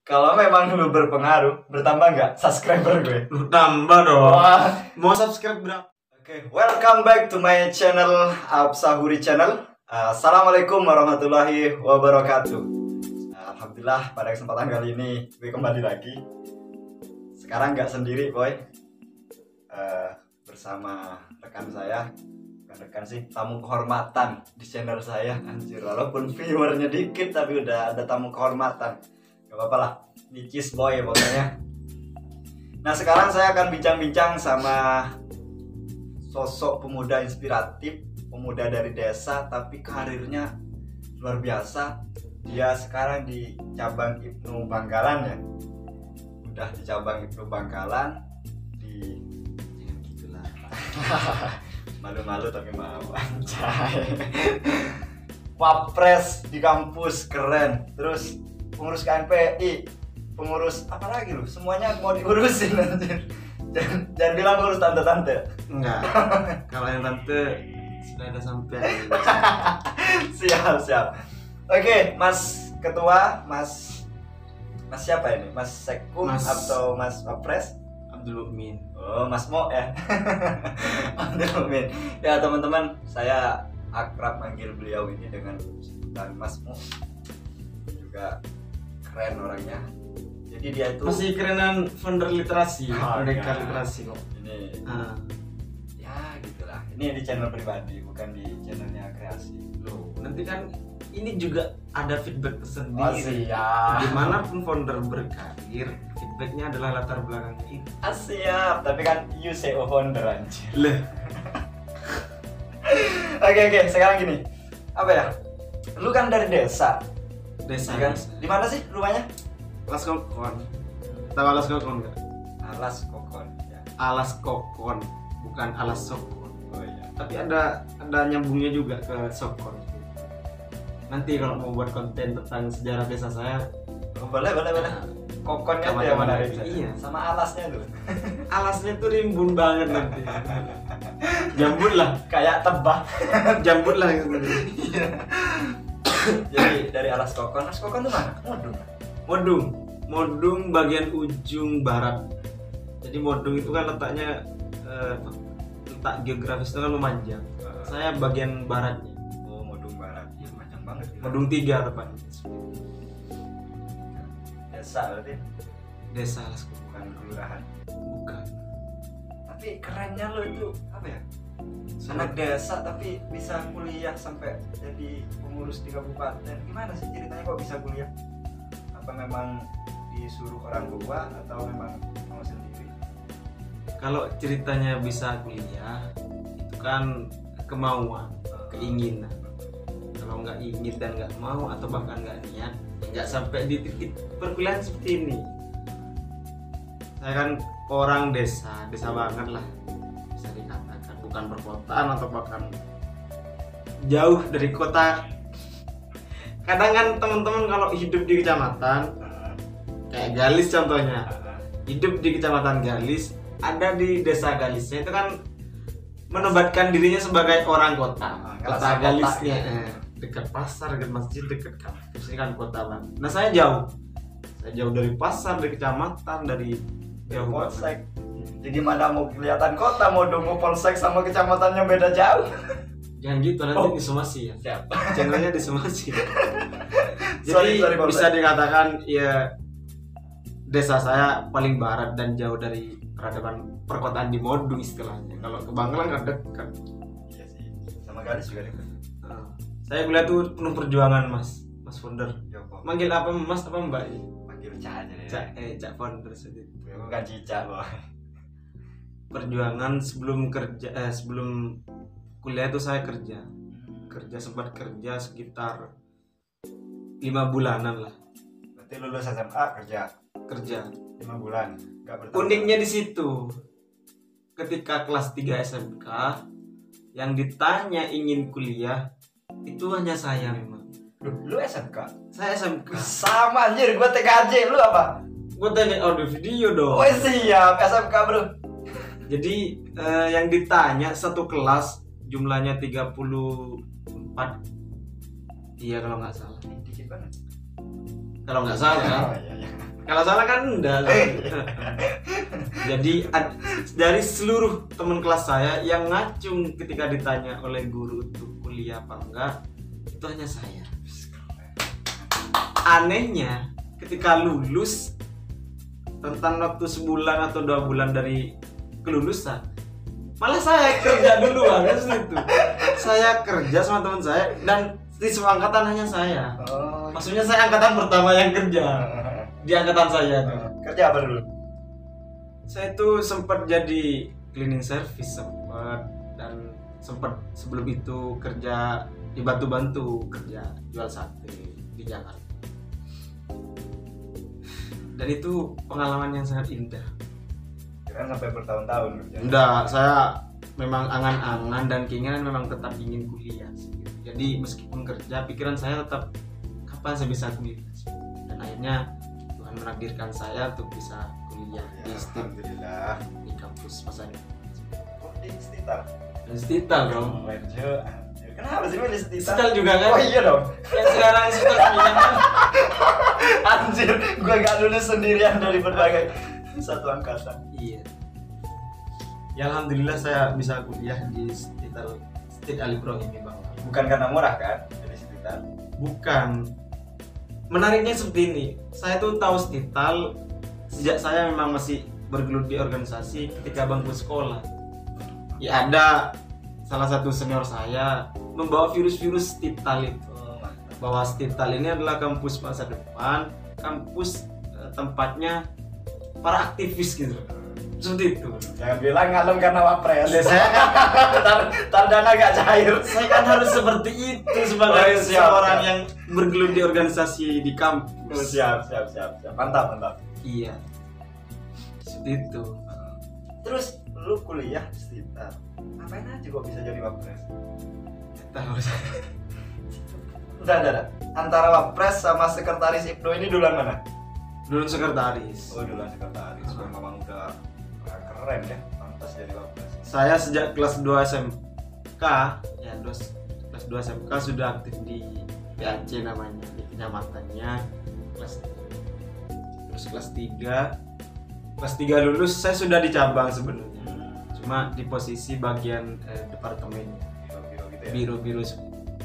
Kalau memang lu berpengaruh, bertambah nggak subscriber gue? Lu tambah dong. Wah. Mau subscribe berapa? Oke, welcome back to my channel, Absahuri Channel. Assalamualaikum warahmatullahi wabarakatuh. Alhamdulillah pada kesempatan kali ini gue kembali lagi. Sekarang nggak sendiri, boy. Bersama rekan saya, bukan rekan sih, tamu kehormatan di channel saya. Anjir, walaupun viewernya dikit tapi udah ada tamu kehormatan. Gak apa-apa lah, nicis boy pokoknya. Nah, sekarang saya akan bincang-bincang sama sosok pemuda inspiratif, pemuda dari desa tapi karirnya luar biasa. Dia sekarang di cabang Ibnu Bangkalan ya. Udah di cabang Ibnu Bangkalan di Jangan gitulah. malu-malu tapi mau anjay. Wapres di kampus keren. Terus pengurus KNPI, pengurus apa lagi lu? Semuanya mau diurusin anjir. Jangan bilang ngurus tante-tante. Enggak. Kalau yang tante sudah ada sampai. Siap. Oke, Mas Ketua, Mas siapa ini? Mas Sekum Mas atau Mas Wapres? Abdul Mukmin. Oh, Mas Mo ya. Abdul Mukmin. Ya, teman-teman, saya akrab manggil beliau ini dengan sebutan Mas Mo. Juga keren orangnya. Jadi dia itu Masih kerenan founder literasi, Oh, merdeka enggak. literasi kok. ini Ah, ya gitulah. Ini di channel pribadi, bukan di channelnya kreasi. loh, nanti kan ini juga ada feedback Oh, tersendiri. siap. Dimanapun founder berkarir, feedbacknya adalah latar belakang itu. Siap, tapi kan you CEO founder anjir. Leh, Oke, sekarang gini. Apa ya? Lu kan dari desa, desa ya kan? desa. Di mana sih rumahnya? Alas kokon. Tahu alas kokon nggak? Alas Kokon ya. Alas kokon, bukan alas sokon. Oh iya. Tapi ada nyambungnya juga ke sokon. Nanti kalau mau buat konten tentang sejarah desa saya, Oh, boleh. Kokonnya tuh yang Kawan-kawan menarik. lagi. Saya. Iya. Sama alasnya tuh. alasnya tuh rimbun banget nanti. Jambut lah, Kayak tebah. jambut lah gitu. Jadi dari Alas Kokon tuh mana? Modung. Modung bagian ujung barat. Jadi Modung itu kan letaknya letak geografis itu kan Lumajang. Saya bagian baratnya. Oh, Modung Barat. Ya, panjang banget. Gitu. Modung 3 tepatnya. Desa berarti, Desa Alas Kokon. bukan kelurahan. Bukan. Tapi kerennya lo itu apa ya? Anak desa tapi bisa kuliah sampai jadi pengurus di kabupaten. Gimana sih ceritanya kok bisa kuliah? Apa memang disuruh orang tua atau memang mau sendiri? Kalau ceritanya bisa kuliah itu kan kemauan, keinginan. Kalau nggak ingin dan nggak mau atau bahkan nggak niat, nggak sampai di titik perkuliahan seperti ini. Saya kan orang desa banget lah, bisa dikatakan bukan perkotaan atau bahkan jauh dari kota. Kadang kan teman-teman kalau hidup di kecamatan kayak Galis contohnya, hidup di kecamatan Galis, ada di desa Galisnya itu kan menobatkan dirinya sebagai orang kota. Kota Galisnya dekat pasar, dekat masjid, dekat kampus, ini kan kota banget. Nah saya jauh dari pasar, dari kecamatan, dari jauh Polsek. Jadi mana mau kelihatan kota, mau dong polsek sama kecamatannya beda jauh. Jangan gitu, nanti disomasi ya. Siap. Channelnya disomasi. Jadi Sorry, Polsek. bisa dikatakan ya desa saya paling barat dan jauh dari peradaban perkotaan di Modung istilahnya. Kalau ke Bangkalan kan dekat. Iya sih. Sama Galis juga dekat. Saya kuliah tuh penuh perjuangan mas founder. Joko. Manggil apa mas apa mbak? Panggil Ca aja deh. Cak founder sedikit. Bukan Cica, boy. Perjuangan sebelum kuliah itu saya sempat kerja sekitar 5 bulanan lah. Berarti lulus SMA kerja 5 bulan. Gak bertanggung. Uniknya di situ, ketika kelas 3 SMK yang ditanya ingin kuliah itu hanya saya memang. Lu SMK? Saya SMK. Sama anjir, gua TKJ, lu apa? Gue tanya audio video dong. Oh siap, SMK bro. Jadi yang ditanya satu kelas jumlahnya 34. Iya kalau nggak salah. Dikit banget. Kalau nggak salah. Oh, iya. Kalau salah kan enggak. Jadi dari seluruh teman kelas saya yang ngacung ketika ditanya oleh guru untuk kuliah apa enggak, itu hanya saya. Anehnya ketika lulus tentang waktu sebulan atau 2 bulan dari kelulusan, malah saya kerja duluan kan itu. Saya kerja sama teman saya dan di semua angkatan hanya saya. Maksudnya saya angkatan pertama yang kerja di angkatan saya tuh. Kerja apa dulu? Saya tuh sempat jadi cleaning service sempat, dan sempat sebelum itu kerja di bantu kerja jual sate di Jakarta. Dan itu pengalaman yang sangat indah. Kira sampai bertahun-tahun kerja. Enggak, saya memang angan-angan dan keinginan memang tetap ingin kuliah. Jadi meskipun kerja, pikiran saya tetap kapan saya bisa kuliah. Dan akhirnya Tuhan menakdirkan saya untuk bisa kuliah Ya, alhamdulillah. di kampus Pasar. Oh, di Stital. Dan Stital dong. Anjir. Kenapa sih milih Stital? Stital juga kan? Oh iya dong. Yang sekarang Stital punya kan? Anjir, gue gak lulus sendirian dari berbagai satu angkatan. Iya. Ya alhamdulillah saya bisa kuliah di Stital Stit Alibro ini bang. Bukan karena murah kan dari Stital? Bukan. Menariknya seperti ini. Saya tuh tahu Stital sejak saya memang masih bergelut di organisasi ketika bangku sekolah. Ya ada salah satu senior saya membawa virus-virus Stital itu. Bahwa Stital ini adalah kampus masa depan, kampus tempatnya para aktivis gitu. Seperti itu. Jangan bilang ngalem karena wapres. Saya Tardana gak cair. saya kan harus seperti itu sebagai Oh, siap, seorang siap. yang bergelut di organisasi di kampus. Oh, siap. Mantap. Iya. Seperti itu. Terus lu kuliah di Stital. Ngapain aja kok bisa jadi wapres? Tahu saya. Udah. Antara wapres sama sekretaris IPNO ini duluan mana? Dulu sekretaris. Oh, duluan sekretaris. Memang udah keren ya. Pantas jadi wapres. Saya sejak kelas 2 SMK, ya kelas 2 SMK sudah aktif di PAC namanya, di kecamatannya. Terus kelas 3 lulus saya sudah di cabang sebenarnya. Cuma di posisi bagian departemen, Biro-biro gitu ya. biro-biro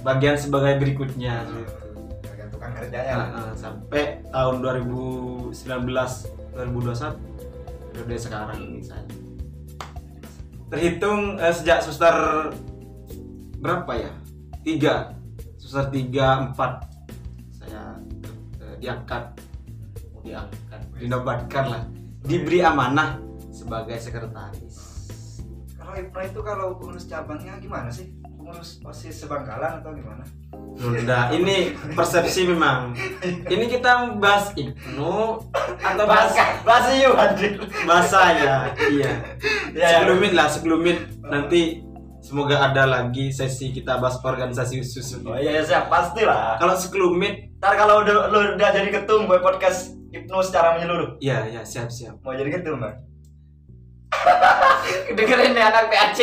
bagian sebagai berikutnya gitu. Bagian tukang kerjanya lah. Sampai tahun 2019 2021 periode sekarang ini saya terhitung sejak semester berapa ya? 3 semester 3 4 saya dinobatkan lah, diberi amanah sebagai sekretaris. Kalau IPNO itu kalau pengurus cabangnya gimana sih? Pengurus OSIS sebangkalan atau gimana? Udah, ini persepsi memang. Ini kita bahas IPNO atau bahas yuk hadir. bahasa ya. Iya. Ya. Sebelumit nanti semoga ada lagi sesi kita bahas organisasi khusus. Oh iya siap, pastilah. Kalau sekelumit, Ntar kalau lu udah jadi ketum buat podcast IPNO secara menyeluruh. ya siap. Mau jadi ketum, Bang? Dengerin nih anak PAC.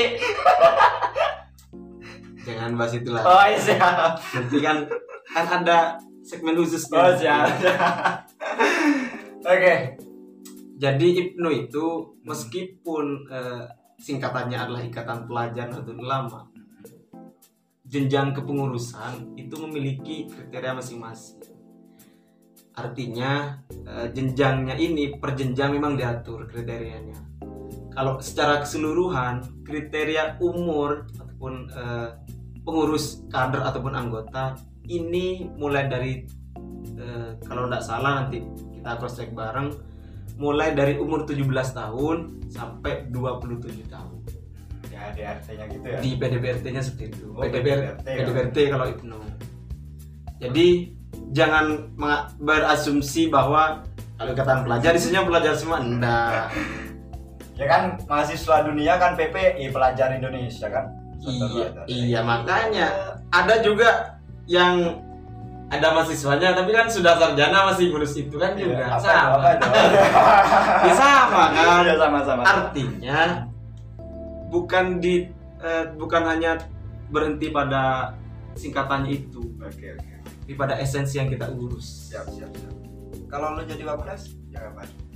Jangan bahas itulah. Oh iya siap. Nanti kan ada segmen khusus. Oh siap. Oke. Jadi IPNO itu meskipun singkatannya adalah Ikatan Pelajar Nahdlatul Ulama, jenjang kepengurusan itu memiliki kriteria masing-masing. Artinya jenjangnya ini per jenjang memang diatur kriterianya. Kalau secara keseluruhan kriteria umur ataupun pengurus kader ataupun anggota ini mulai dari kalau tidak salah nanti kita cross check bareng, mulai dari umur 17 tahun sampai 27 tahun. Ya DRT-nya gitu ya. Di PDBRT-nya seperti itu. Oh, PDBRT, PDBRT kalau IPNO. Jadi jangan berasumsi bahwa kalau ikatan pelajar isinya pelajar semua, enggak. Ya kan mahasiswa dunia kan PPI pelajar Indonesia kan. Iya makanya ada juga yang ada mahasiswanya tapi kan sudah sarjana masih ngurus itu kan juga sama. Ya, sama kan. Ya, sama-sama. Artinya bukan hanya berhenti pada singkatannya itu, Oke. tapi pada esensi yang kita urus. Siap. Kalau lu jadi wapres, ya ngapain?